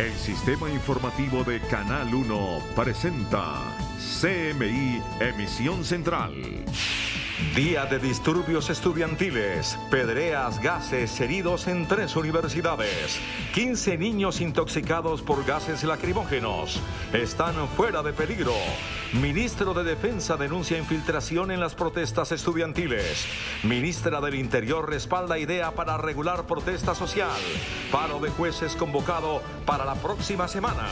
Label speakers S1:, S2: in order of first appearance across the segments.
S1: El sistema informativo de Canal 1 presenta CMI Emisión Central. Día de disturbios estudiantiles, pedreas, gases, heridos en 3 universidades. 15 niños intoxicados por gases lacrimógenos. Están fuera de peligro. Ministro de Defensa denuncia infiltración en las protestas estudiantiles. Ministra del Interior respalda idea para regular protesta social. Paro de jueces convocado para la próxima semana.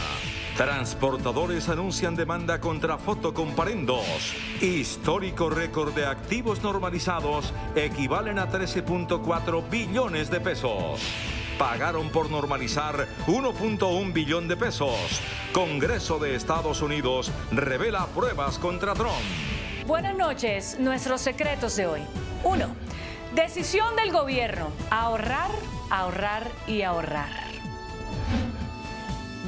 S1: Transportadores anuncian demanda contra Fotocomparendos. Histórico récord de activos normalizados equivalen a 13.4 billones de pesos. Pagaron por normalizar 1.1 billón de pesos. Congreso de Estados Unidos revela pruebas contra Trump.
S2: Buenas noches, nuestros secretos de hoy. 1. Decisión del gobierno: ahorrar, ahorrar y ahorrar.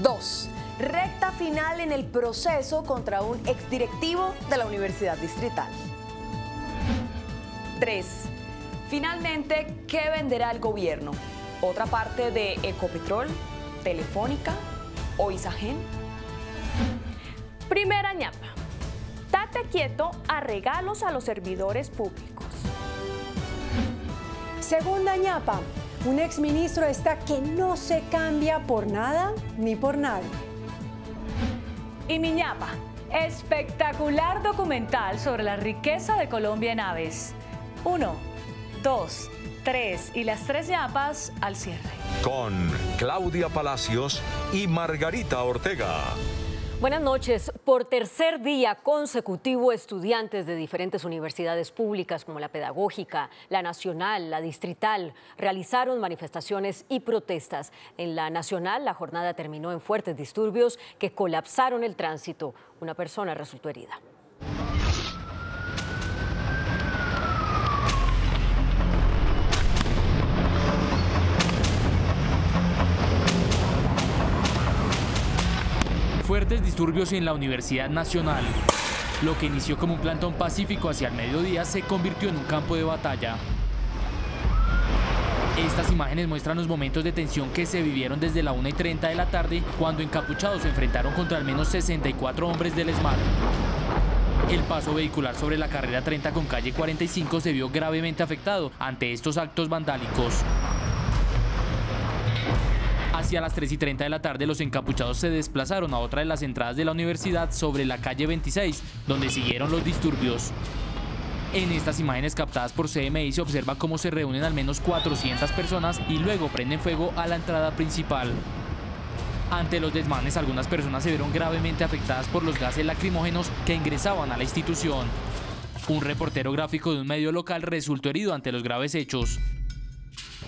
S3: 2. Recta final en el proceso contra un exdirectivo de la Universidad Distrital. 3. Finalmente, ¿qué venderá el gobierno? ¿Otra parte de Ecopetrol, Telefónica o Isagen?
S4: Primera ñapa: date quieto a regalos a los servidores públicos.
S5: Segunda ñapa: un exministro está que no se cambia por nada ni por nadie.
S2: Y mi ñapa: espectacular documental sobre la riqueza de Colombia en aves. 1, 2, 3 y las 3 ñapas al cierre.
S1: Con Claudia Palacios y Margarita Ortega.
S6: Buenas noches. Por tercer día consecutivo, estudiantes de diferentes universidades públicas como la Pedagógica, la Nacional, la Distrital, realizaron manifestaciones y protestas. En la Nacional, la jornada terminó en fuertes disturbios que colapsaron el tránsito. Una persona resultó herida.
S7: Fuertes disturbios en la Universidad Nacional. Lo que inició como un plantón pacífico hacia el mediodía se convirtió en un campo de batalla. Estas imágenes muestran los momentos de tensión que se vivieron desde la 1:30 de la tarde, cuando encapuchados se enfrentaron contra al menos 64 hombres del ESMAD. El paso vehicular sobre la carrera 30 con calle 45 se vio gravemente afectado ante estos actos vandálicos. Hacia las 3:30 de la tarde, los encapuchados se desplazaron a otra de las entradas de la universidad sobre la calle 26, donde siguieron los disturbios. En estas imágenes captadas por CMI se observa cómo se reúnen al menos 400 personas y luego prenden fuego a la entrada principal. Ante los desmanes, algunas personas se vieron gravemente afectadas por los gases lacrimógenos que ingresaban a la institución. Un reportero gráfico de un medio local resultó herido ante los graves hechos.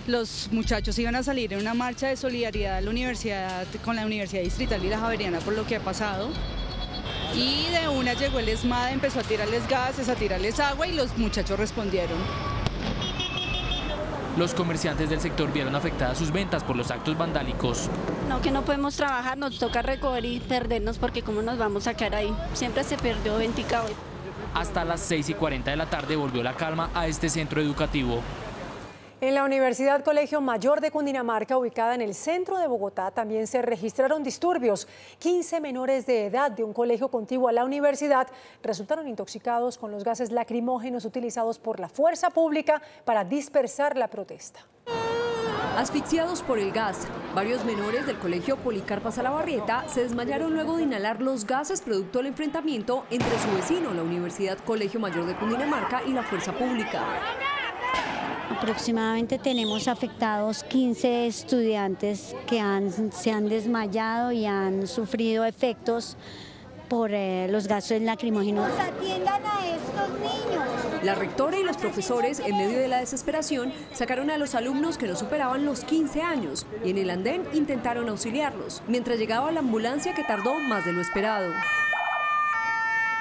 S8: Los muchachos iban a salir en una marcha de solidaridad a la universidad, con la Universidad Distrital y la Javeriana por lo que ha pasado. Y de una llegó el ESMAD, empezó a tirarles gases, a tirarles agua y los muchachos respondieron.
S7: Los comerciantes del sector vieron afectadas sus ventas por los actos vandálicos.
S9: No, que no podemos trabajar, nos toca recoger y perdernos porque cómo nos vamos a quedar ahí. Siempre se perdió ventica hoy.
S7: Hasta las 6:40 de la tarde volvió la calma a este centro educativo.
S5: En la Universidad Colegio Mayor de Cundinamarca, ubicada en el centro de Bogotá, también se registraron disturbios. 15 menores de edad de un colegio contiguo a la universidad resultaron intoxicados con los gases lacrimógenos utilizados por la fuerza pública para dispersar la protesta.
S10: Asfixiados por el gas, varios menores del colegio Policarpa Salabarrieta se desmayaron luego de inhalar los gases producto del enfrentamiento entre su vecino, la Universidad Colegio Mayor de Cundinamarca, y la fuerza pública.
S11: Aproximadamente tenemos afectados 15 estudiantes que se han desmayado y han sufrido efectos por los gases lacrimógenos.
S12: ¡Atiendan a estos niños!
S10: La rectora y los profesores, en medio de la desesperación, sacaron a los alumnos que no superaban los 15 años y en el andén intentaron auxiliarlos, mientras llegaba la ambulancia, que tardó más de lo esperado.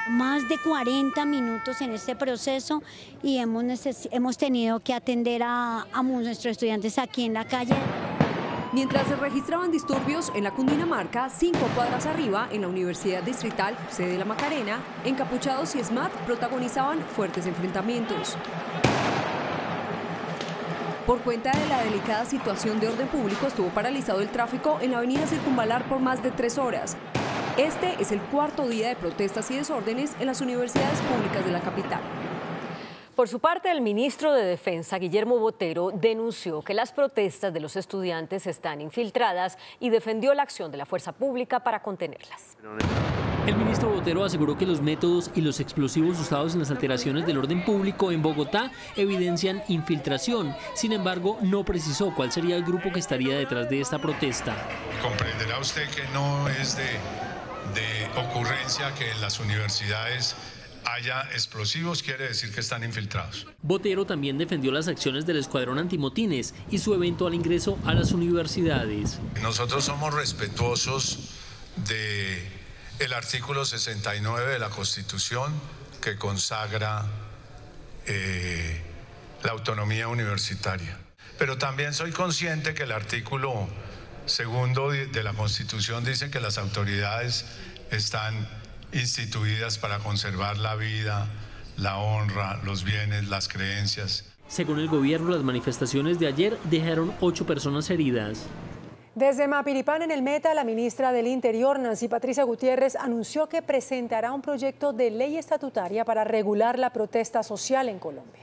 S11: Más de 40 minutos en este proceso y hemos tenido que atender a nuestros estudiantes aquí en la calle.
S10: Mientras se registraban disturbios en la Cundinamarca, 5 cuadras arriba, en la Universidad Distrital, sede de la Macarena, encapuchados y ESMAD protagonizaban fuertes enfrentamientos. Por cuenta de la delicada situación de orden público, estuvo paralizado el tráfico en la avenida Circunvalar por más de 3 horas. Este es el cuarto día de protestas y desórdenes en las universidades públicas de la capital.
S6: Por su parte, el ministro de Defensa, Guillermo Botero, denunció que las protestas de los estudiantes están infiltradas y defendió la acción de la fuerza pública para contenerlas.
S13: El ministro Botero aseguró que los métodos y los explosivos usados en las alteraciones del orden público en Bogotá evidencian infiltración. Sin embargo, no precisó cuál sería el grupo que estaría detrás de esta protesta.
S14: Comprenderá usted que no es de ocurrencia que en las universidades haya explosivos, quiere decir que están infiltrados.
S13: Botero también defendió las acciones del Escuadrón Antimotines y su evento al ingreso a las universidades.
S14: Nosotros somos respetuosos del artículo 69 de la Constitución que consagra la autonomía universitaria. Pero también soy consciente que el artículo segundo de la Constitución dice que las autoridades están instituidas para conservar la vida, la honra, los bienes, las creencias.
S13: Según el gobierno, las manifestaciones de ayer dejaron 8 personas heridas.
S5: Desde Mapiripán, en el Meta, la ministra del Interior, Nancy Patricia Gutiérrez, anunció que presentará un proyecto de ley estatutaria para regular la protesta social en Colombia.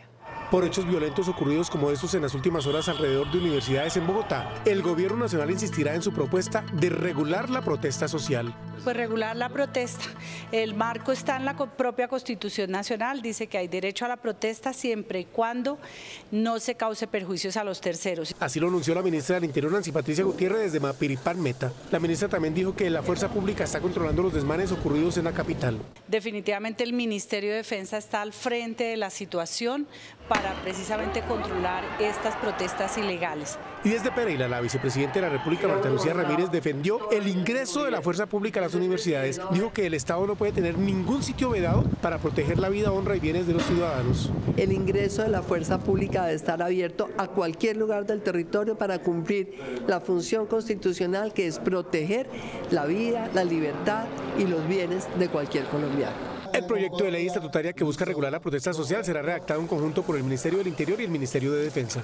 S15: Por hechos violentos ocurridos como estos en las últimas horas alrededor de universidades en Bogotá, el gobierno nacional insistirá en su propuesta de regular la protesta social.
S16: Pues regular la protesta. El marco está en la propia Constitución Nacional, dice que hay derecho a la protesta siempre y cuando no se cause perjuicios a los terceros.
S15: Así lo anunció la ministra del Interior, Nancy Patricia Gutiérrez, desde Mapiripán, Meta. La ministra también dijo que la fuerza pública está controlando los desmanes ocurridos en la capital.
S16: Definitivamente el Ministerio de Defensa está al frente de la situación para precisamente controlar estas protestas ilegales.
S15: Y desde Pereira, la vicepresidenta de la República, Marta Lucía Ramírez, defendió el ingreso de la fuerza pública a las universidades. Dijo que el Estado no puede tener ningún sitio vedado para proteger la vida, honra y bienes de los ciudadanos.
S17: El ingreso de la fuerza pública debe estar abierto a cualquier lugar del territorio para cumplir la función constitucional, que es proteger la vida, la libertad y los bienes de cualquier colombiano.
S15: El proyecto de ley estatutaria que busca regular la protesta social será redactado en conjunto por el Ministerio del Interior y el Ministerio de Defensa.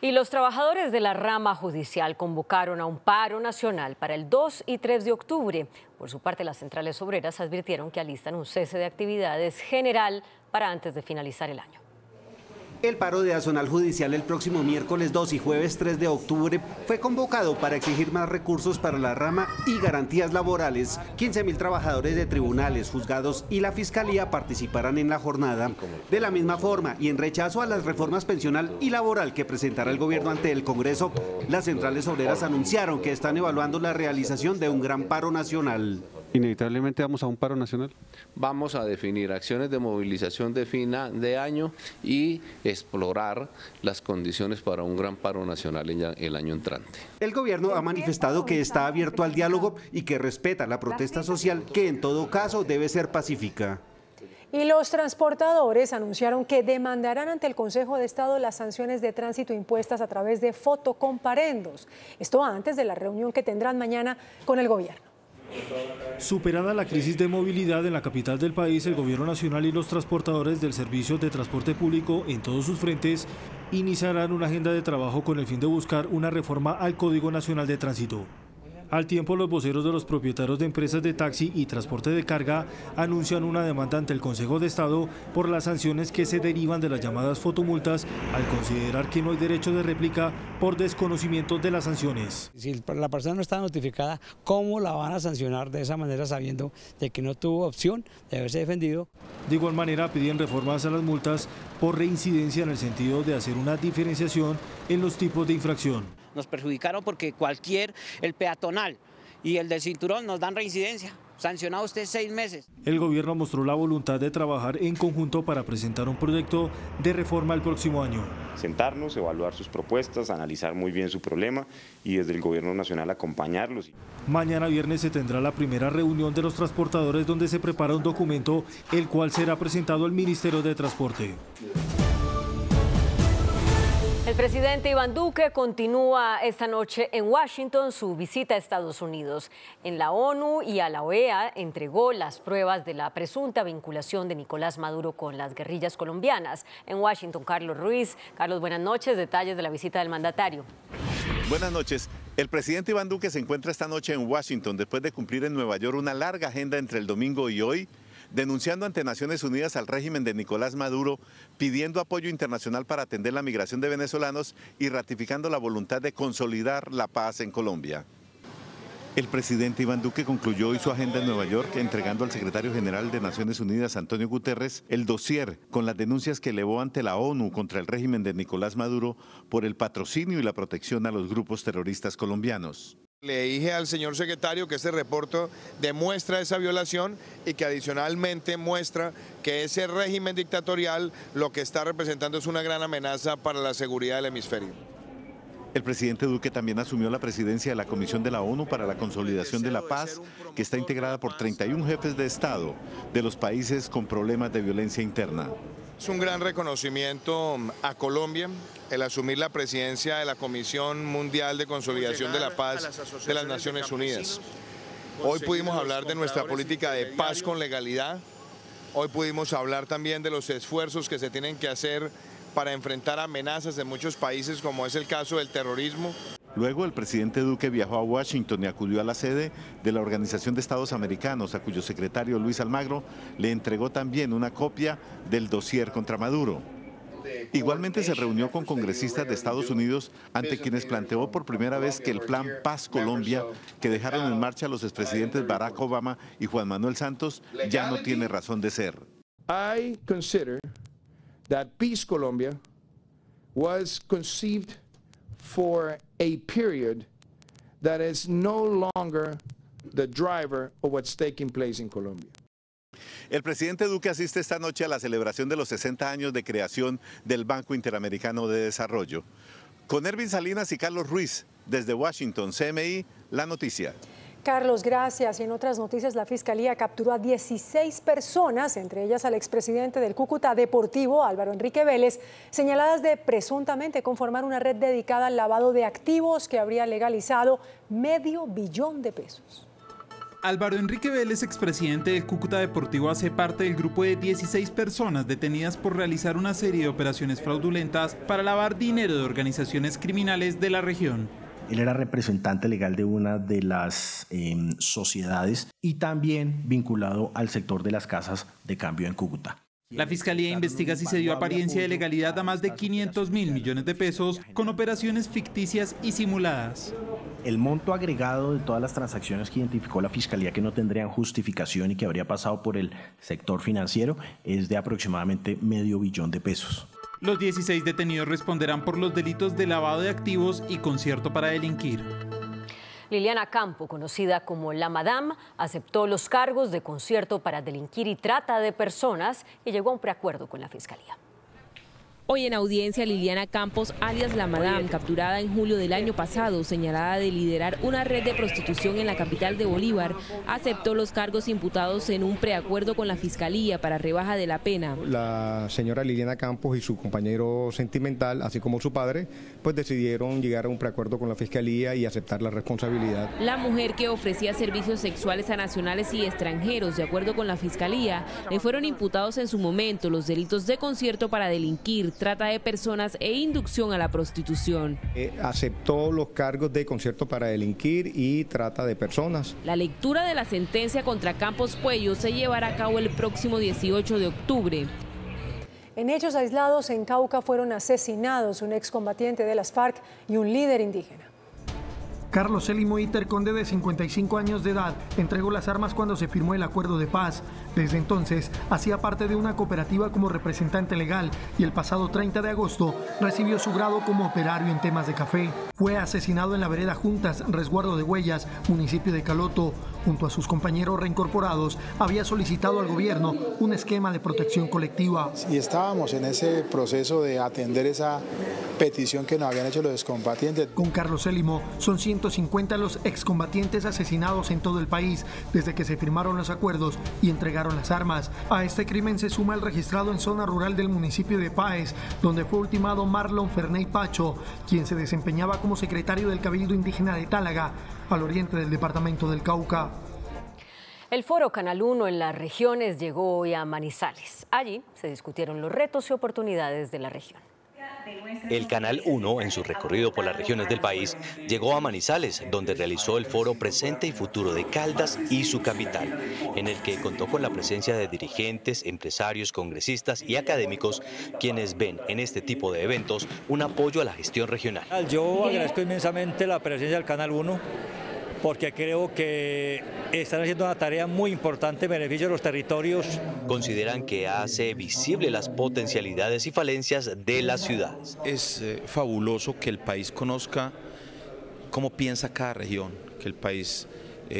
S6: Y los trabajadores de la rama judicial convocaron a un paro nacional para el 2 y 3 de octubre. Por su parte, las centrales obreras advirtieron que alistan un cese de actividades general para antes de finalizar el año.
S18: El paro de Nacional Judicial el próximo miércoles 2 y jueves 3 de octubre fue convocado para exigir más recursos para la rama y garantías laborales. 15.000 trabajadores de tribunales, juzgados y la Fiscalía participarán en la jornada. De la misma forma, y en rechazo a las reformas pensional y laboral que presentará el gobierno ante el Congreso, las centrales obreras anunciaron que están evaluando la realización de un gran paro nacional.
S19: ¿Inevitablemente vamos a un paro nacional?
S20: Vamos a definir acciones de movilización de fin de año y explorar las condiciones para un gran paro nacional en el año entrante.
S18: El gobierno ha manifestado que está abierto al diálogo y que respeta la protesta social, que en todo caso debe ser pacífica.
S5: Y los transportadores anunciaron que demandarán ante el Consejo de Estado las sanciones de tránsito impuestas a través de fotocomparendos. Esto antes de la reunión que tendrán mañana con el gobierno.
S21: Superada la crisis de movilidad en la capital del país, el Gobierno Nacional y los transportadores del servicio de transporte público en todos sus frentes iniciarán una agenda de trabajo con el fin de buscar una reforma al Código Nacional de Tránsito. Al tiempo, los voceros de los propietarios de empresas de taxi y transporte de carga anuncian una demanda ante el Consejo de Estado por las sanciones que se derivan de las llamadas fotomultas, al considerar que no hay derecho de réplica por desconocimiento de las sanciones.
S22: Si la persona no está notificada, ¿cómo la van a sancionar de esa manera sabiendo de que no tuvo opción de haberse defendido?
S21: De igual manera, piden reformas a las multas por reincidencia en el sentido de hacer una diferenciación en los tipos de infracción.
S23: Nos perjudicaron porque el peatonal y el del cinturón nos dan reincidencia. Sancionado usted 6 meses.
S21: El gobierno mostró la voluntad de trabajar en conjunto para presentar un proyecto de reforma el próximo año.
S24: Sentarnos, evaluar sus propuestas, analizar muy bien su problema y desde el gobierno nacional acompañarlos.
S21: Mañana viernes se tendrá la primera reunión de los transportadores donde se prepara un documento el cual será presentado al Ministerio de Transporte.
S6: El El presidente Iván Duque continúa esta noche en Washington su visita a Estados Unidos. En la ONU y a la OEA entregó las pruebas de la presunta vinculación de Nicolás Maduro con las guerrillas colombianas. En Washington, Carlos Ruiz. Carlos, buenas noches. Detalles de la visita del mandatario.
S1: Buenas noches. El presidente Iván Duque se encuentra esta noche en Washington después de cumplir en Nueva York una larga agenda entre el domingo y hoy, denunciando ante Naciones Unidas al régimen de Nicolás Maduro, pidiendo apoyo internacional para atender la migración de venezolanos y ratificando la voluntad de consolidar la paz en Colombia. El presidente Iván Duque concluyó hoy su agenda en Nueva York entregando al secretario general de Naciones Unidas, Antonio Guterres, el dossier con las denuncias que elevó ante la ONU contra el régimen de Nicolás Maduro por el patrocinio y la protección a los grupos terroristas colombianos.
S2: Le dije al señor secretario que este reporte demuestra esa violación y que adicionalmente muestra que ese régimen dictatorial lo que está representando es una gran amenaza para la seguridad del hemisferio.
S1: El presidente Duque también asumió la presidencia de la Comisión de la ONU para la Consolidación de la Paz, que está integrada por 31 jefes de Estado de los países con problemas de violencia interna.
S2: Es un gran reconocimiento a Colombia el asumir la presidencia de la Comisión Mundial de Consolidación de la Paz de las Naciones Unidas. Hoy pudimos hablar de nuestra política de paz con legalidad. Hoy pudimos hablar también de los esfuerzos que se tienen que hacer para enfrentar amenazas de muchos países, como es el caso del terrorismo.
S1: Luego, el presidente Duque viajó a Washington y acudió a la sede de la Organización de Estados Americanos, a cuyo secretario Luis Almagro le entregó también una copia del dossier contra Maduro. Igualmente se reunió con congresistas de Estados Unidos, ante quienes planteó por primera vez que el Plan Paz Colombia, que dejaron en marcha los expresidentes Barack Obama y Juan Manuel Santos, ya no tiene razón de ser.
S3: I consider that Peace Colombia was conceived for a period that is no longer the driver of what's taking place in Colombia.
S1: El presidente Duque asiste esta noche a la celebración de los 60 años de creación del Banco Interamericano de Desarrollo. Con Ervin Salinas y Carlos Ruiz, desde Washington, CMI, La Noticia.
S5: Carlos, gracias. Y en otras noticias, la Fiscalía capturó a 16 personas, entre ellas al expresidente del Cúcuta Deportivo, Álvaro Enrique Vélez, señaladas de presuntamente conformar una red dedicada al lavado de activos que habría legalizado $500 millones.
S4: Álvaro Enrique Vélez, expresidente del Cúcuta Deportivo, hace parte del grupo de 16 personas detenidas por realizar una serie de operaciones fraudulentas para lavar dinero de organizaciones criminales de la región.
S25: Él era representante legal de una de las sociedades y también vinculado al sector de las casas de cambio en Cúcuta.
S4: La Fiscalía investiga si se dio apariencia de legalidad a más de $500 millones con operaciones ficticias y simuladas.
S25: El monto agregado de todas las transacciones que identificó la Fiscalía que no tendrían justificación y que habría pasado por el sector financiero es de aproximadamente $500 millones.
S4: Los 16 detenidos responderán por los delitos de lavado de activos y concierto para delinquir.
S6: Liliana Campo, conocida como La Madame, aceptó los cargos de concierto para delinquir y trata de personas y llegó a un preacuerdo con la Fiscalía.
S26: Hoy en audiencia, Liliana Campos, alias La Madame, capturada en julio del año pasado, señalada de liderar una red de prostitución en la capital de Bolívar, aceptó los cargos imputados en un preacuerdo con la Fiscalía para rebaja de la pena.
S27: La señora Liliana Campos y su compañero sentimental, así como su padre, pues decidieron llegar a un preacuerdo con la Fiscalía y aceptar la responsabilidad.
S26: La mujer, que ofrecía servicios sexuales a nacionales y extranjeros, de acuerdo con la Fiscalía, le fueron imputados en su momento los delitos de concierto para delinquir, trata de personas e inducción a la prostitución.
S27: Aceptó los cargos de concierto para delinquir y trata de personas.
S26: La lectura de la sentencia contra Campos Puello se llevará a cabo el próximo 18 de octubre.
S5: En hechos aislados, en Cauca fueron asesinados un excombatiente de las FARC y un líder indígena.
S28: Carlos Elimo Iterconde, de 55 años de edad, entregó las armas cuando se firmó el acuerdo de paz. Desde entonces, hacía parte de una cooperativa como representante legal y el pasado 30 de agosto recibió su grado como operario en temas de café. Fue asesinado en la vereda Juntas, resguardo de Huellas, municipio de Caloto. junto a sus compañeros reincorporados, había solicitado al gobierno un esquema de protección colectiva.
S7: Y estábamos en ese proceso de atender esa petición que nos habían hecho los excombatientes.
S28: Con Carlos Célimo, son 150 los excombatientes asesinados en todo el país desde que se firmaron los acuerdos y entregaron las armas. A este crimen se suma el registrado en zona rural del municipio de Páez, donde fue ultimado Marlon Ferney Pacho, quien se desempeñaba como secretario del Cabildo Indígena de Tálaga, al oriente del departamento del Cauca.
S6: El Foro Canal 1 en las regiones llegó hoy a Manizales. Allí se discutieron los retos y oportunidades de la región.
S8: El Canal 1, en su recorrido por las regiones del país, llegó a Manizales, donde realizó el foro Presente y Futuro de Caldas y su capital, en el que contó con la presencia de dirigentes, empresarios, congresistas y académicos, quienes ven en este tipo de eventos un apoyo a la gestión regional.
S9: Yo agradezco inmensamente la presencia del Canal 1, porque creo que están haciendo una tarea muy importante en beneficio de los territorios.
S8: Consideran que hace visible las potencialidades y falencias de las ciudades.
S10: Es fabuloso que el país conozca cómo piensa cada región, que el país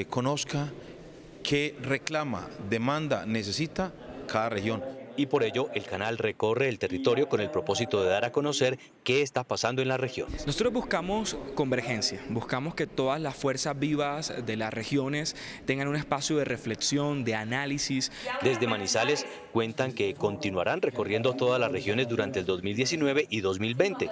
S10: conozca qué reclama, demanda, necesita cada región.
S8: Y por ello el canal recorre el territorio con el propósito de dar a conocer qué está pasando en las regiones.
S11: Nosotros buscamos convergencia, buscamos que todas las fuerzas vivas de las regiones tengan un espacio de reflexión, de análisis.
S8: Desde Manizales cuentan que continuarán recorriendo todas las regiones durante el 2019 y 2020.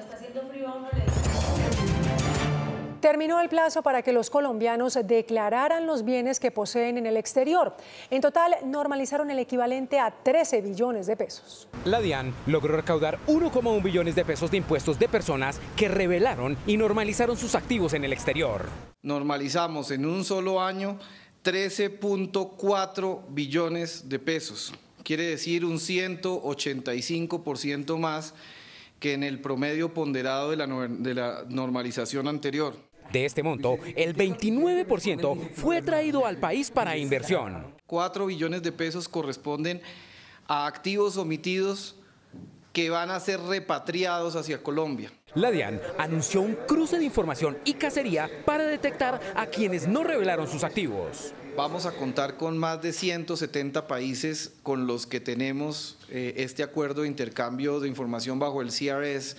S5: Terminó el plazo para que los colombianos declararan los bienes que poseen en el exterior. En total, normalizaron el equivalente a 13 billones de pesos.
S12: La DIAN logró recaudar 1,1 billones de pesos de impuestos de personas que revelaron y normalizaron sus activos en el exterior.
S13: Normalizamos en un solo año 13.4 billones de pesos. Quiere decir un 185% más que en el promedio ponderado de la normalización anterior.
S12: De este monto, el 29% fue traído al país para inversión.
S13: 4 billones de pesos corresponden a activos omitidos que van a ser repatriados hacia Colombia.
S12: La DIAN anunció un cruce de información y cacería para detectar a quienes no revelaron sus activos.
S13: Vamos a contar con más de 170 países con los que tenemos este acuerdo de intercambio de información bajo el CRS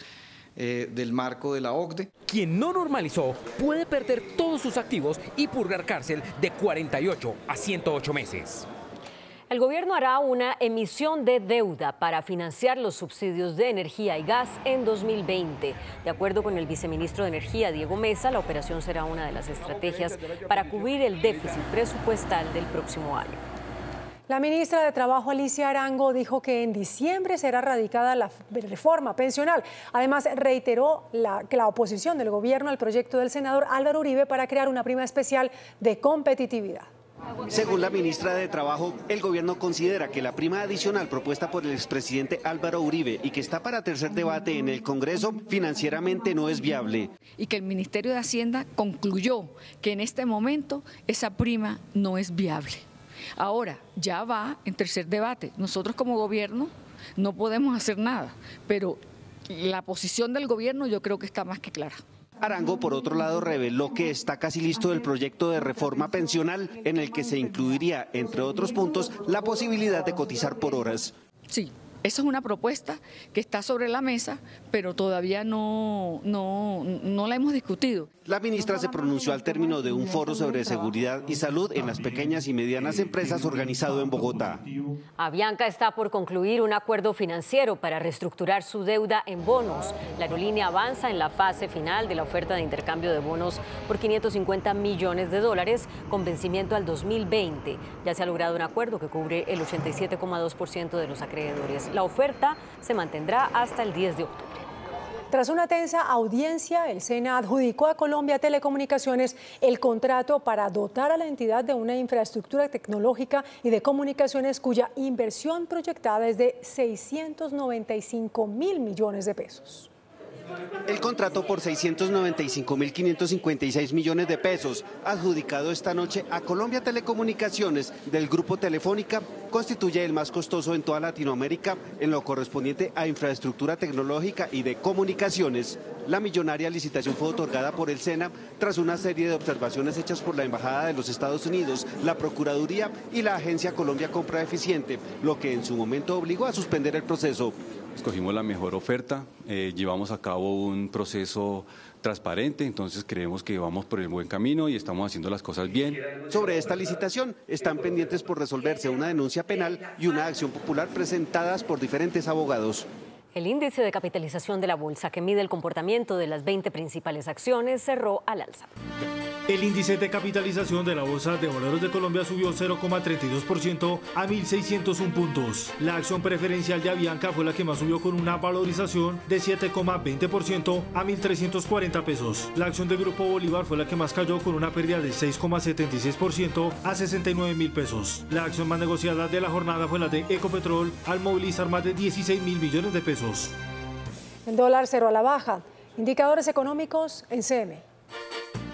S13: del marco de la OCDE.
S12: Quien no normalizó puede perder todos sus activos y purgar cárcel de 48 a 108 meses.
S6: El gobierno hará una emisión de deuda para financiar los subsidios de energía y gas en 2020. De acuerdo con el viceministro de Energía, Diego Mesa, la operación será una de las estrategias para cubrir el déficit presupuestal del próximo año. La ministra de Trabajo, Alicia Arango, dijo que en diciembre será radicada la reforma pensional. Además, reiteró que la oposición del gobierno al proyecto del senador Álvaro Uribe para crear una prima especial de competitividad.
S18: Según la ministra de Trabajo, el gobierno considera que la prima adicional propuesta por el expresidente Álvaro Uribe y que está para tercer debate en el Congreso financieramente no es viable.
S14: Y que el Ministerio de Hacienda concluyó que en este momento esa prima no es viable. Ahora, ya va en tercer debate. Nosotros como gobierno no podemos hacer nada, pero la posición del gobierno yo creo que está más que clara.
S18: Arango, por otro lado, reveló que está casi listo el proyecto de reforma pensional en el que se incluiría, entre otros puntos, la posibilidad de cotizar por horas.
S14: Sí. Esa es una propuesta que está sobre la mesa, pero todavía no la hemos discutido.
S18: La ministra se pronunció al término de un foro sobre seguridad y salud en las pequeñas y medianas empresas organizado en Bogotá.
S6: Avianca está por concluir un acuerdo financiero para reestructurar su deuda en bonos. La aerolínea avanza en la fase final de la oferta de intercambio de bonos por $550 millones con vencimiento al 2020. Ya se ha logrado un acuerdo que cubre el 87,2% de los acreedores. La oferta se mantendrá hasta el 10 de octubre. Tras una tensa audiencia, el SENA adjudicó a Colombia Telecomunicaciones el contrato para dotar a la entidad de una infraestructura tecnológica y de comunicaciones cuya inversión proyectada es de $695.000 millones.
S18: El contrato por 695.556 millones de pesos, adjudicado esta noche a Colombia Telecomunicaciones del Grupo Telefónica, constituye el más costoso en toda Latinoamérica en lo correspondiente a infraestructura tecnológica y de comunicaciones. La millonaria licitación fue otorgada por el SENA tras una serie de observaciones hechas por la Embajada de los Estados Unidos, la Procuraduría y la Agencia Colombia Compra Eficiente, lo que en su momento obligó a suspender el proceso.
S15: Escogimos la mejor oferta, llevamos a cabo un proceso transparente, entonces creemos que vamos por el buen camino y estamos haciendo las cosas bien.
S18: Sobre esta licitación están pendientes por resolverse una denuncia penal y una acción popular presentadas por diferentes abogados.
S6: El índice de capitalización de la bolsa, que mide el comportamiento de las 20 principales acciones, cerró al alza.
S21: El índice de capitalización de la Bolsa de Valores de Colombia subió 0,32% a 1.601 puntos. La acción preferencial de Avianca fue la que más subió con una valorización de 7,20% a 1.340 pesos. La acción del Grupo Bolívar fue la que más cayó con una pérdida de 6,76% a 69.000 pesos. La acción más negociada de la jornada fue la de Ecopetrol, al movilizar más de 16.000 millones de pesos.
S5: El dólar cerró a la baja. Indicadores económicos en CM.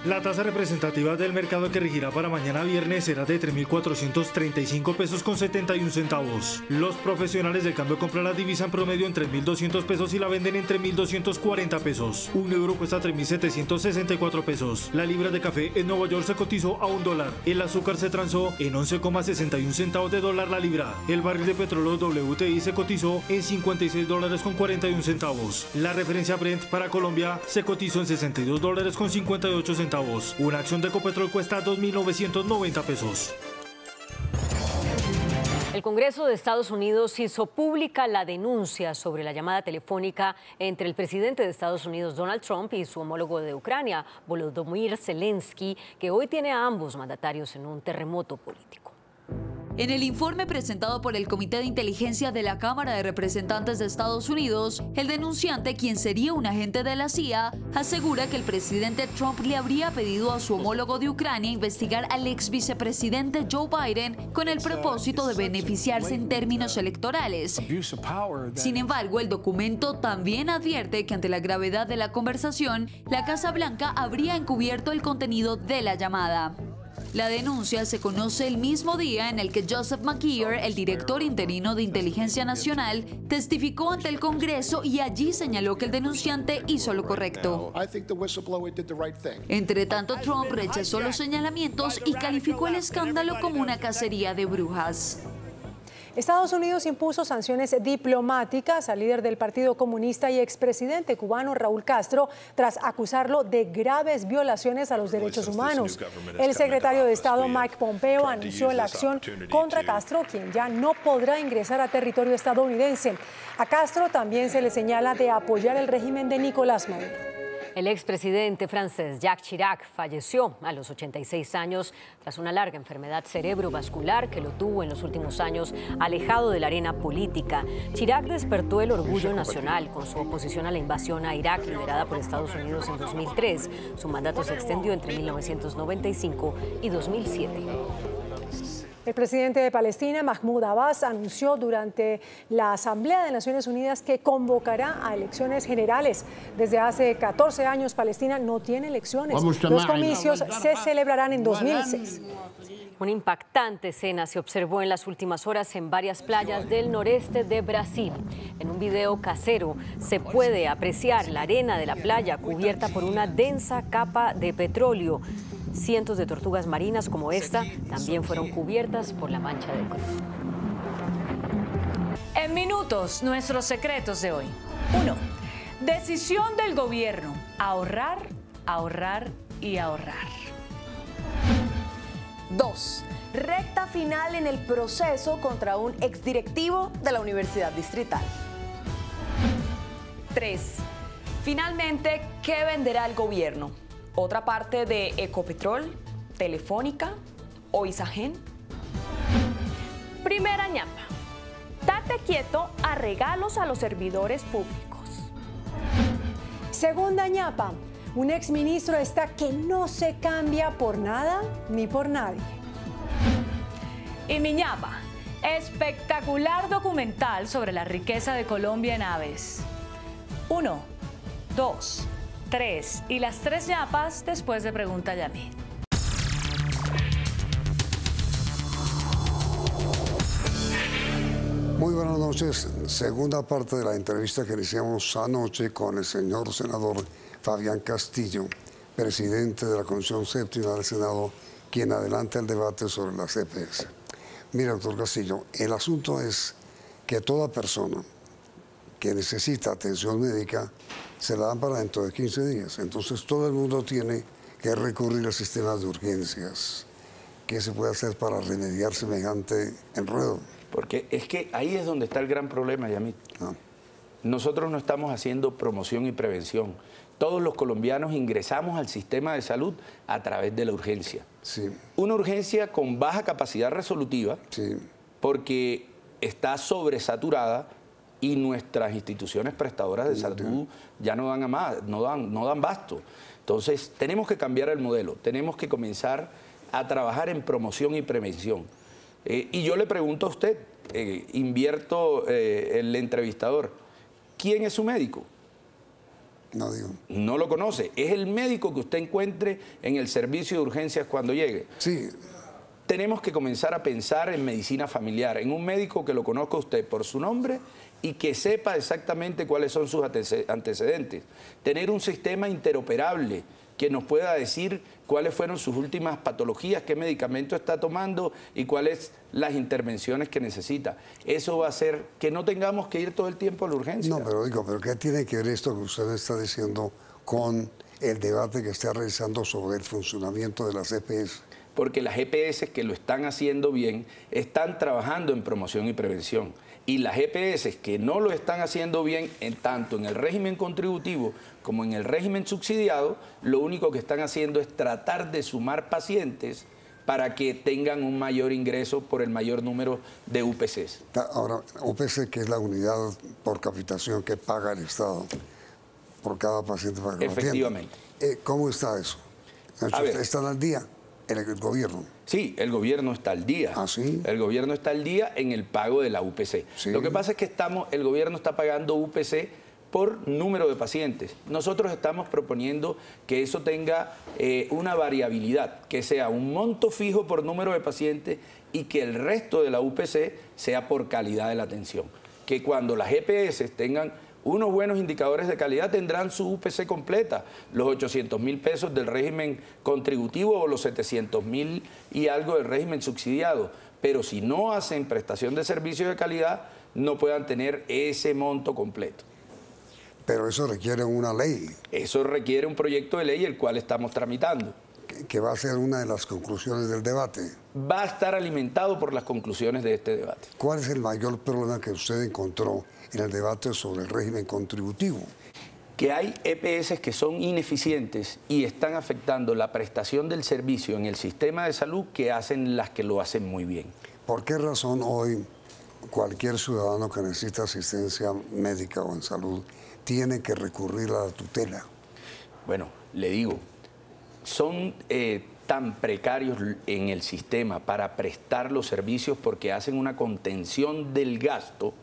S21: La tasa representativa del mercado que regirá para mañana viernes será de 3.435 pesos con 71 centavos. Los profesionales del cambio compran la divisa en promedio en 3.200 pesos y la venden en 3.240 pesos. Un euro cuesta 3.764 pesos. La libra de café en Nueva York se cotizó a $1. El azúcar se transó en 11,61 centavos de dólar la libra. El barril de petróleo WTI se cotizó en $56 con 41 centavos. La referencia Brent para Colombia se cotizó en $62 con 58 centavos. Una acción de Ecopetrol cuesta 2.990 pesos.
S6: El Congreso de Estados Unidos hizo pública la denuncia sobre la llamada telefónica entre el presidente de Estados Unidos, Donald Trump, y su homólogo de Ucrania, Volodymyr Zelensky, que hoy tiene a ambos mandatarios en un terremoto político.
S16: En el informe presentado por el Comité de Inteligencia de la Cámara de Representantes de Estados Unidos, el denunciante, quien sería un agente de la CIA, asegura que el presidente Trump le habría pedido a su homólogo de Ucrania investigar al ex vicepresidente Joe Biden con el propósito de beneficiarse en términos electorales. Sin embargo, el documento también advierte que ante la gravedad de la conversación, la Casa Blanca habría encubierto el contenido de la llamada. La denuncia se conoce el mismo día en el que Joseph McKeer, el director interino de Inteligencia Nacional, testificó ante el Congreso y allí señaló que el denunciante hizo lo correcto. Entre tanto, Trump rechazó los señalamientos y calificó el escándalo como una cacería de brujas.
S5: Estados Unidos impuso sanciones diplomáticas al líder del Partido Comunista y expresidente cubano Raúl Castro tras acusarlo de graves violaciones a los derechos humanos. El secretario de Estado Mike Pompeo anunció la acción contra Castro, quien ya no podrá ingresar a territorio estadounidense. A Castro también se le señala de apoyar el régimen de Nicolás Maduro.
S6: El expresidente francés Jacques Chirac falleció a los 86 años tras una larga enfermedad cerebrovascular que lo tuvo en los últimos años alejado de la arena política. Chirac despertó el orgullo nacional con su oposición a la invasión a Irak liderada por Estados Unidos en 2003. Su mandato se extendió entre 1995 y 2007.
S5: El presidente de Palestina, Mahmoud Abbas, anunció durante la Asamblea de Naciones Unidas que convocará a elecciones generales. Desde hace 14 años, Palestina no tiene elecciones. Los comicios se celebrarán en 2006.
S6: Una impactante escena se observó en las últimas horas en varias playas del noreste de Brasil. En un video casero se puede apreciar la arena de la playa cubierta por una densa capa de petróleo. Cientos de tortugas marinas como esta también fueron cubiertas por la mancha de crudo.
S17: En minutos, nuestros secretos de hoy. 1. Decisión del gobierno: ahorrar, ahorrar y ahorrar.
S19: 2. Recta final en el proceso contra un exdirectivo de la Universidad Distrital.
S17: 3. Finalmente, ¿qué venderá el gobierno? ¿Otra parte de Ecopetrol, Telefónica o Isagen? Primera ñapa: date quieto a regalos a los servidores públicos.
S5: Segunda ñapa: un exministro está que no se cambia por nada ni por nadie.
S17: Y mi ñapa: espectacular documental sobre la riqueza de Colombia en aves. 1, 2, 3 y las 3 ñapas después de Pregunta Yamil.
S1: Muy buenas noches. Segunda parte de la entrevista que iniciamos anoche con el señor senador Fabián Castillo, presidente de la Comisión Séptima del Senado, quien adelanta el debate sobre las EPS. Mira, doctor Castillo, el asunto es que toda persona que necesita atención médica se la dan para dentro de 15 días. Entonces todo el mundo tiene que recurrir al sistema de urgencias. ¿Qué se puede hacer para remediar semejante enredo?
S2: Porque es que ahí es donde está el gran problema, Yamit. Nosotros no estamos haciendo promoción y prevención. Todos los colombianos ingresamos al sistema de salud a través de la urgencia.
S1: Sí.
S2: Una urgencia con baja capacidad resolutiva, porque está sobresaturada y nuestras instituciones prestadoras de salud ya no dan a más, no dan basto. Entonces, tenemos que cambiar el modelo, tenemos que comenzar a trabajar en promoción y prevención. Y yo le pregunto a usted, el entrevistador, ¿quién es su médico?
S1: No digo.
S2: No lo conoce. Es el médico que usted encuentre en el servicio de urgencias cuando llegue.
S1: Sí.
S2: Tenemos que comenzar a pensar en medicina familiar, en un médico que lo conozca usted por su nombre y que sepa exactamente cuáles son sus antecedentes. Tener un sistema interoperable que nos pueda decir cuáles fueron sus últimas patologías, qué medicamento está tomando y cuáles las intervenciones que necesita. Eso va a hacer que no tengamos que ir todo el tiempo a la urgencia.
S1: No, pero ¿qué tiene que ver esto que usted está diciendo con el debate que está realizando sobre el funcionamiento de las EPS?
S2: Porque las EPS que lo están haciendo bien están trabajando en promoción y prevención. Y las EPS que no lo están haciendo bien, tanto en el régimen contributivo como en el régimen subsidiado, lo único que están haciendo es tratar de sumar pacientes para que tengan un mayor ingreso por el mayor número de UPCs.
S1: Ahora, UPC, que es la unidad por capitación que paga el Estado por cada paciente para que lo atienda.
S2: Efectivamente.
S1: ¿Cómo está eso? ¿Están al día el gobierno?
S2: Sí, el gobierno está al día.
S1: ¿Ah, sí?
S2: El gobierno está al día en el pago de la UPC.
S1: Sí.
S2: Lo que pasa es que el gobierno está pagando UPC por número de pacientes. Nosotros estamos proponiendo que eso tenga una variabilidad, que sea un monto fijo por número de pacientes y que el resto de la UPC sea por calidad de la atención. Que cuando las EPS tengan unos buenos indicadores de calidad, tendrán su UPC completa, los 800.000 pesos del régimen contributivo o los 700.000 y algo del régimen subsidiado. Pero si no hacen prestación de servicios de calidad, no puedan tener ese monto completo.
S1: Pero eso requiere una ley.
S2: Eso requiere un proyecto de ley el cual estamos tramitando.
S1: Que va a ser una de las conclusiones del debate.
S2: Va a estar alimentado por las conclusiones de este debate.
S1: ¿Cuál es el mayor problema que usted encontró en el debate sobre el régimen contributivo?
S2: Que hay EPS que son ineficientes y están afectando la prestación del servicio en el sistema de salud que hacen las que lo hacen muy bien.
S1: ¿Por qué razón hoy cualquier ciudadano que necesita asistencia médica o en salud tiene que recurrir a la tutela?
S2: Bueno, le digo, son tan precarios en el sistema para prestar los servicios porque hacen una contención del gasto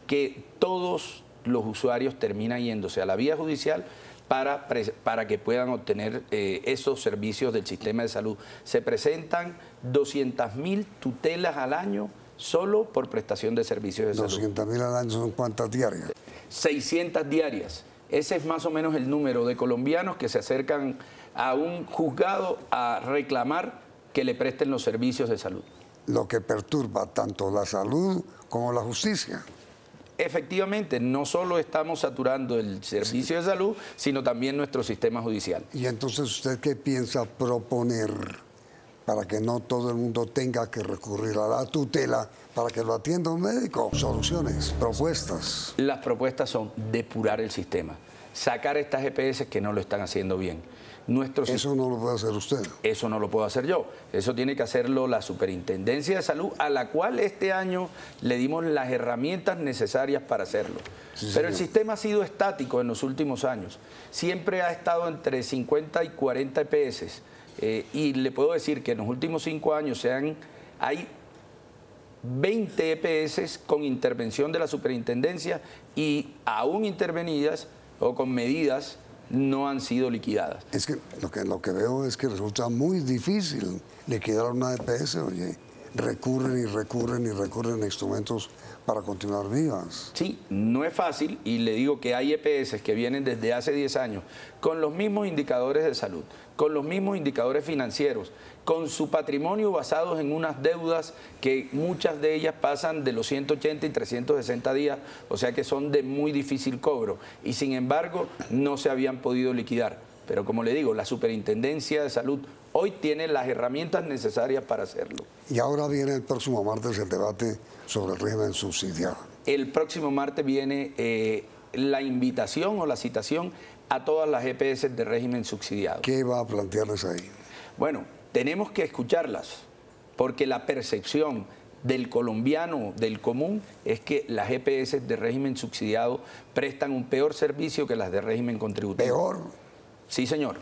S2: que todos los usuarios terminan yéndose a la vía judicial para que puedan obtener esos servicios del sistema de salud. Se presentan 200.000 tutelas al año solo por prestación de servicios de salud.
S1: 200.000 al año son ¿cuántas diarias?
S2: 600 diarias. Ese es más o menos el número de colombianos que se acercan a un juzgado a reclamar que le presten los servicios de salud.
S1: Lo que perturba tanto la salud como la justicia.
S2: Efectivamente, no solo estamos saturando el servicio de salud, sino también nuestro sistema judicial.
S1: Y entonces, ¿usted qué piensa proponer para que no todo el mundo tenga que recurrir a la tutela para que lo atienda un médico? Soluciones, propuestas.
S2: Las propuestas son depurar el sistema, sacar estas EPS que no lo están haciendo bien.
S1: Eso no lo puede hacer usted.
S2: Eso no lo puedo hacer yo. Eso tiene que hacerlo la Superintendencia de Salud, a la cual este año le dimos las herramientas necesarias para hacerlo. Sí, pero el sistema ha sido estático en los últimos años. Siempre ha estado entre 50 y 40 EPS. Y le puedo decir que en los últimos 5 años hay 20 EPS con intervención de la Superintendencia y aún intervenidas o con medidas no han sido liquidadas.
S1: Es que lo que veo es que resulta muy difícil liquidar una EPS, oye. Recurren y recurren y recurren a instrumentos para continuar vivas.
S2: Sí, no es fácil, y le digo que hay EPS que vienen desde hace 10 años con los mismos indicadores de salud, con los mismos indicadores financieros, con su patrimonio basados en unas deudas que muchas de ellas pasan de los 180 y 360 días, o sea que son de muy difícil cobro, y sin embargo no se habían podido liquidar. Pero como le digo, la Superintendencia de Salud hoy tiene las herramientas necesarias para hacerlo.
S1: Y ahora viene el próximo martes el debate sobre el régimen subsidiado.
S2: El próximo martes viene la invitación o la citación a todas las EPS de régimen subsidiado.
S1: ¿Qué va a plantearles ahí?
S2: Bueno, tenemos que escucharlas, porque la percepción del colombiano, del común, es que las EPS de régimen subsidiado prestan un peor servicio que las de régimen contributivo.
S1: ¿Peor?
S2: Sí, señor.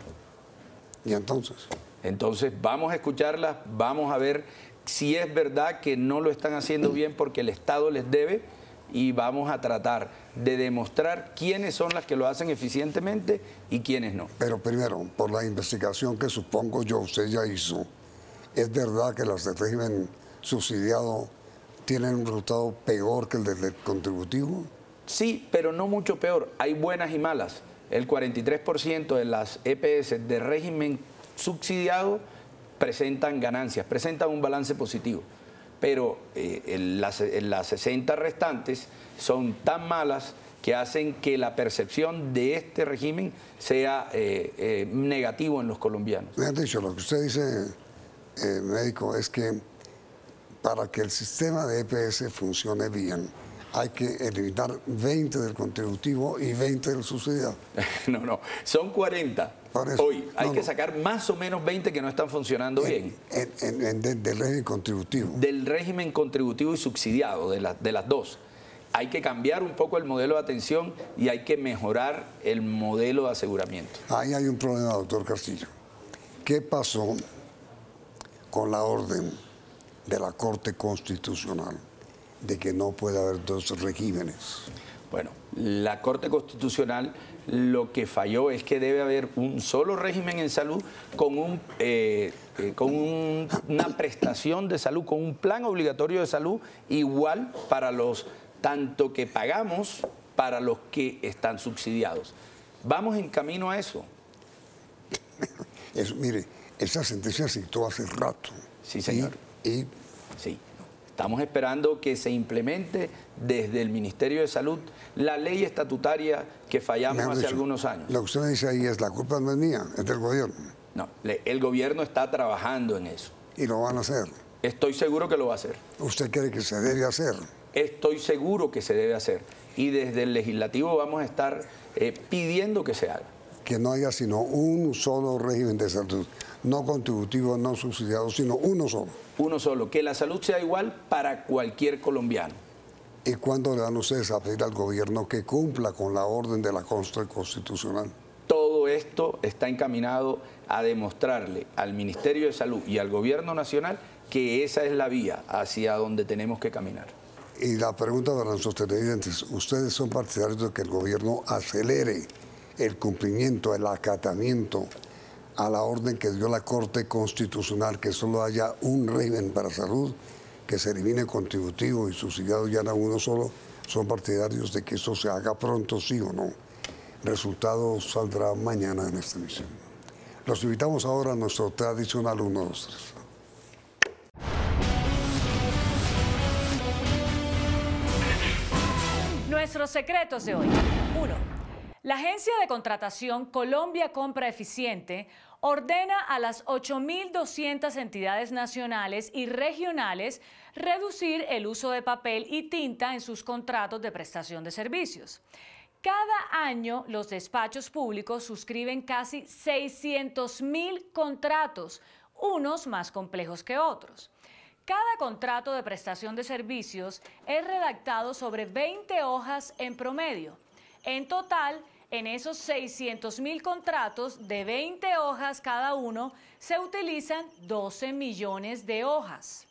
S1: ¿Y entonces?
S2: Entonces vamos a escucharlas, vamos a ver si es verdad que no lo están haciendo bien porque el Estado les debe, y vamos a tratar de demostrar quiénes son las que lo hacen eficientemente y quiénes no.
S1: Pero primero, por la investigación que supongo yo usted ya hizo, ¿es verdad que las del régimen subsidiado tienen un resultado peor que el del contributivo?
S2: Sí, pero no mucho peor. Hay buenas y malas. El 43% de las EPS de régimen subsidiado presentan ganancias, presentan un balance positivo. Pero las 60 restantes son tan malas que hacen que la percepción de este régimen sea negativo en los colombianos.
S1: Me han dicho, lo que usted dice, médico, es que para que el sistema de EPS funcione bien, hay que eliminar 20 del contributivo y 20 del subsidiado.
S2: No, son 40. Hoy hay que sacar más o menos 20 que no están funcionando bien.
S1: Del régimen contributivo.
S2: Del régimen contributivo y subsidiado, de las dos. Hay que cambiar un poco el modelo de atención y hay que mejorar el modelo de aseguramiento.
S1: Ahí hay un problema, doctor Castillo. ¿Qué pasó con la orden de la Corte Constitucional de que no puede haber dos regímenes?
S2: Bueno, la Corte Constitucional lo que falló es que debe haber un solo régimen en salud con una prestación de salud, con un plan obligatorio de salud igual para los tanto que pagamos para los que están subsidiados. Vamos en camino a eso.
S1: Mire, esa sentencia se dictó hace rato.
S2: Sí, señor. Sí. Estamos esperando que se implemente desde el Ministerio de Salud la ley estatutaria que fallamos hace algunos años.
S1: Lo que usted me dice ahí es, la culpa no es mía, es del gobierno.
S2: No, el gobierno está trabajando en eso.
S1: ¿Y lo van a hacer?
S2: Estoy seguro que lo va a hacer.
S1: ¿Usted cree que se debe hacer?
S2: Estoy seguro que se debe hacer. Y desde el legislativo vamos a estar pidiendo que se haga.
S1: Que no haya sino un solo régimen de salud, no contributivo, no subsidiado, sino uno solo.
S2: Uno solo, que la salud sea igual para cualquier colombiano.
S1: ¿Y cuándo le van ustedes a pedir al gobierno que cumpla con la orden de la Corte Constitucional?
S2: Todo esto está encaminado a demostrarle al Ministerio de Salud y al Gobierno Nacional que esa es la vía hacia donde tenemos que caminar.
S1: Y la pregunta para nuestros televidentes, ¿ustedes son partidarios de que el gobierno acelere el cumplimiento, el acatamiento a la orden que dio la Corte Constitucional, que solo haya un régimen para salud, que se elimine contributivo y subsidiado ya en uno solo? ¿Son partidarios de que eso se haga pronto, sí o no? El resultado saldrá mañana en esta emisión. Los invitamos ahora a nuestro tradicional 1, 2, 3.
S17: Nuestros secretos de hoy. 1. La agencia de contratación Colombia Compra Eficiente ordena a las 8.200 entidades nacionales y regionales reducir el uso de papel y tinta en sus contratos de prestación de servicios. Cada año los despachos públicos suscriben casi 600.000 contratos, unos más complejos que otros. Cada contrato de prestación de servicios es redactado sobre 20 hojas en promedio. En total, en esos 600.000 contratos de 20 hojas cada uno, se utilizan 12 millones de hojas.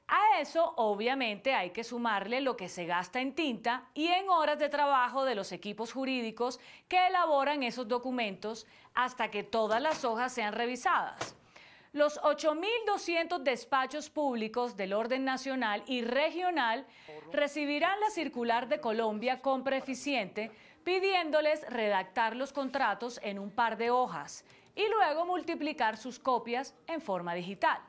S17: A eso, obviamente, hay que sumarle lo que se gasta en tinta y en horas de trabajo de los equipos jurídicos que elaboran esos documentos hasta que todas las hojas sean revisadas. Los 8.200 despachos públicos del orden nacional y regional recibirán la circular de Colombia Compra Eficiente, pidiéndoles redactar los contratos en un par de hojas y luego multiplicar sus copias en forma digital.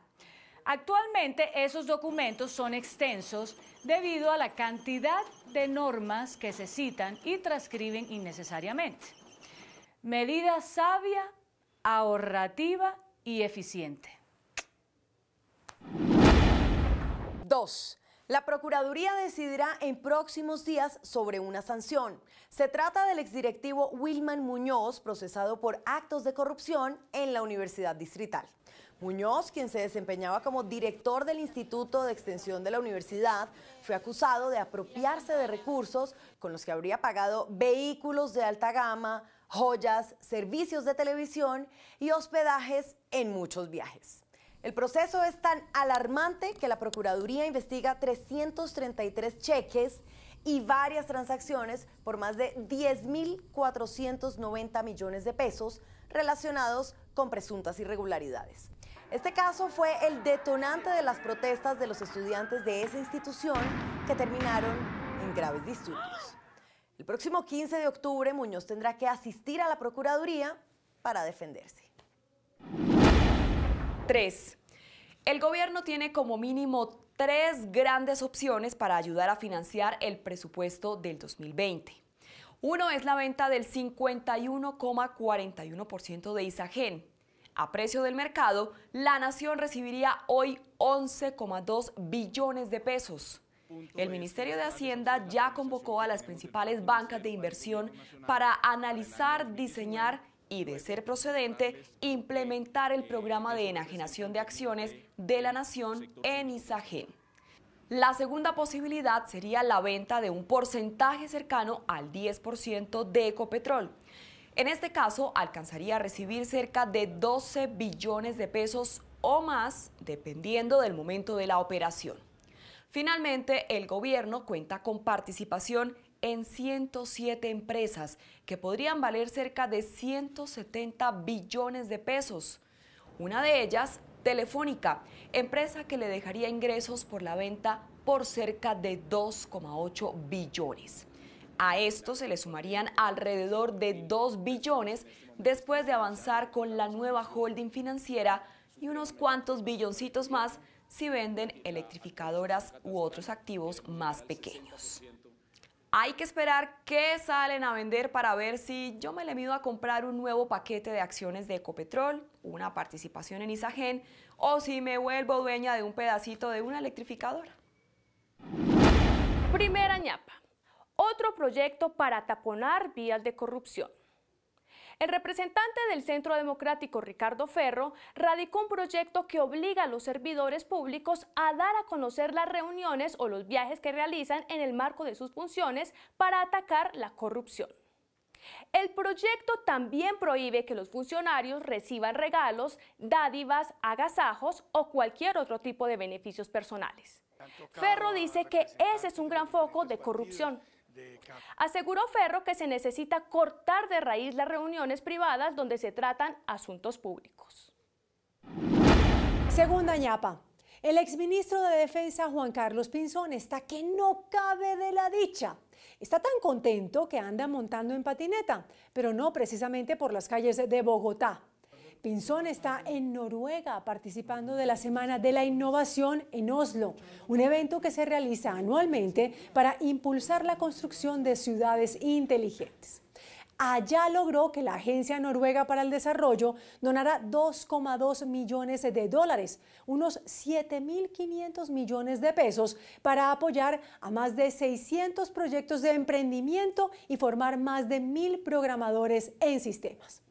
S17: Actualmente esos documentos son extensos debido a la cantidad de normas que se citan y transcriben innecesariamente. Medida sabia, ahorrativa y eficiente.
S19: 2. La Procuraduría decidirá en próximos días sobre una sanción. Se trata del exdirectivo Wilman Muñoz, procesado por actos de corrupción en la Universidad Distrital. Muñoz, quien se desempeñaba como director del Instituto de Extensión de la Universidad, fue acusado de apropiarse de recursos con los que habría pagado vehículos de alta gama, joyas, servicios de televisión y hospedajes en muchos viajes. El proceso es tan alarmante que la Procuraduría investiga 333 cheques y varias transacciones por más de 10.490 millones de pesos relacionados con presuntas irregularidades. Este caso fue el detonante de las protestas de los estudiantes de esa institución que terminaron en graves disturbios. El próximo 15 de octubre, Muñoz tendrá que asistir a la Procuraduría para defenderse.
S3: 3. El gobierno tiene como mínimo 3 grandes opciones para ayudar a financiar el presupuesto del 2020. Uno es la venta del 51,41% de Isagen. A precio del mercado, la nación recibiría hoy 11,2 billones de pesos. El Ministerio de Hacienda ya convocó a las principales bancas de inversión para analizar, diseñar y, de ser procedente, implementar el programa de enajenación de acciones de la nación en Isagen. La segunda posibilidad sería la venta de un porcentaje cercano al 10% de Ecopetrol. En este caso, alcanzaría a recibir cerca de 12 billones de pesos o más, dependiendo del momento de la operación. Finalmente, el gobierno cuenta con participación en 107 empresas que podrían valer cerca de 170 billones de pesos. Una de ellas, Telefónica, empresa que le dejaría ingresos por la venta por cerca de 2,8 billones. A esto se le sumarían alrededor de 2 billones después de avanzar con la nueva holding financiera y unos cuantos billoncitos más si venden electrificadoras u otros activos más pequeños. Hay que esperar qué salen a vender para ver si yo me le mido a comprar un nuevo paquete de acciones de Ecopetrol, una participación en Isagen o si me vuelvo dueña de un pedacito de una electrificadora.
S4: Primera ñapa. Otro proyecto para taponar vías de corrupción. El representante del Centro Democrático, Ricardo Ferro, radicó un proyecto que obliga a los servidores públicos a dar a conocer las reuniones o los viajes que realizan en el marco de sus funciones para atacar la corrupción. El proyecto también prohíbe que los funcionarios reciban regalos, dádivas, agasajos o cualquier otro tipo de beneficios personales. Ferro dice que ese es un gran foco de corrupción. Aseguró Ferro que se necesita cortar de raíz las reuniones privadas donde se tratan asuntos públicos.
S5: Segunda ñapa. El exministro de Defensa, Juan Carlos Pinzón, está que no cabe de la dicha. Está tan contento que anda montando en patineta, pero no precisamente por las calles de Bogotá. Pinzón está en Noruega participando de la Semana de la Innovación en Oslo, un evento que se realiza anualmente para impulsar la construcción de ciudades inteligentes. Allá logró que la Agencia Noruega para el Desarrollo donara 2,2 millones de dólares, unos 7.500 millones de pesos, para apoyar a más de 600 proyectos de emprendimiento y formar más de 1.000 programadores en sistemas.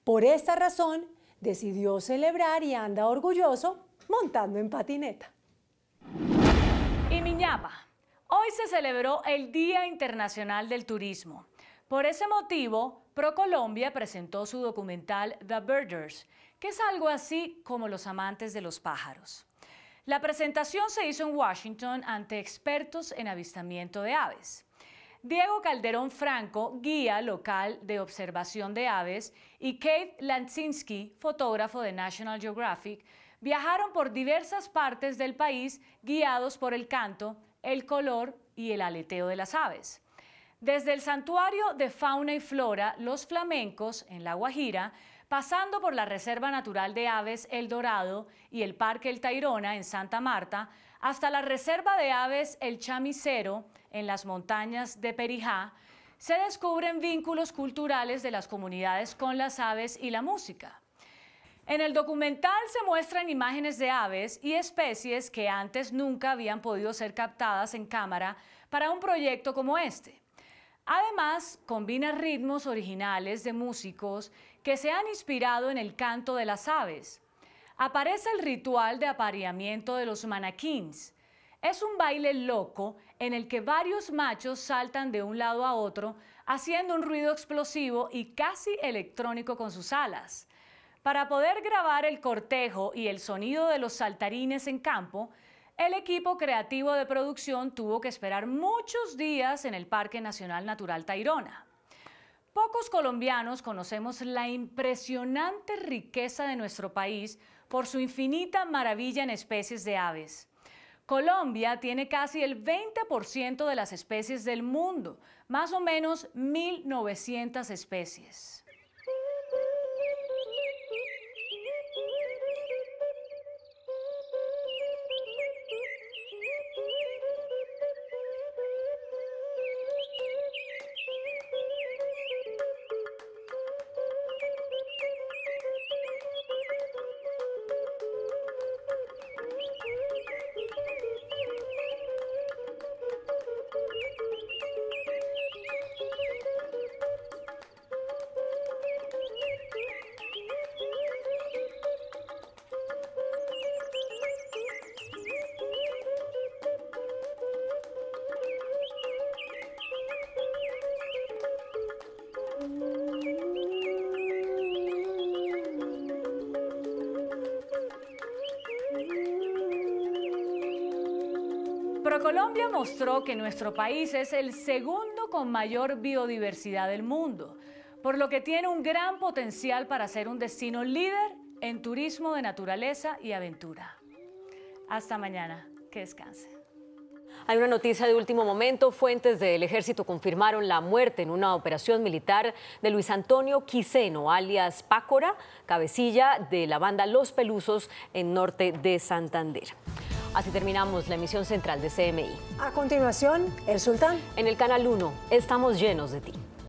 S5: Por esta razón, decidió celebrar y anda orgulloso montando en patineta.
S17: Y mi ñapa, hoy se celebró el Día Internacional del Turismo. Por ese motivo, ProColombia presentó su documental The Birders, que es algo así como Los amantes de los pájaros. La presentación se hizo en Washington ante expertos en avistamiento de aves. Diego Calderón Franco, guía local de observación de aves, y Kate Lanczynski, fotógrafo de National Geographic, viajaron por diversas partes del país guiados por el canto, el color y el aleteo de las aves. Desde el Santuario de Fauna y Flora Los Flamencos, en La Guajira, pasando por la Reserva Natural de Aves El Dorado y el Parque El Tayrona en Santa Marta, hasta la Reserva de Aves El Chamicero en las montañas de Perijá, se descubren vínculos culturales de las comunidades con las aves y la música. En el documental se muestran imágenes de aves y especies que antes nunca habían podido ser captadas en cámara para un proyecto como este. Además, combina ritmos originales de músicos que se han inspirado en el canto de las aves. Aparece el ritual de apareamiento de los manaquíns. Es un baile loco en el que varios machos saltan de un lado a otro, haciendo un ruido explosivo y casi electrónico con sus alas. Para poder grabar el cortejo y el sonido de los saltarines en campo, el equipo creativo de producción tuvo que esperar muchos días en el Parque Nacional Natural Tayrona. Pocos colombianos conocemos la impresionante riqueza de nuestro país por su infinita maravilla en especies de aves. Colombia tiene casi el 20% de las especies del mundo, más o menos 1.900 especies. ProColombia mostró que nuestro país es el segundo con mayor biodiversidad del mundo, por lo que tiene un gran potencial para ser un destino líder en turismo de naturaleza y aventura. Hasta mañana, que descanse.
S6: Hay una noticia de último momento. Fuentes del ejército confirmaron la muerte en una operación militar de Luis Antonio Quiseno, alias Pácora, cabecilla de la banda Los Pelusos en norte de Santander. Así terminamos la emisión central de CMI.
S5: A continuación, El Sultán.
S6: En el Canal 1, estamos llenos de ti.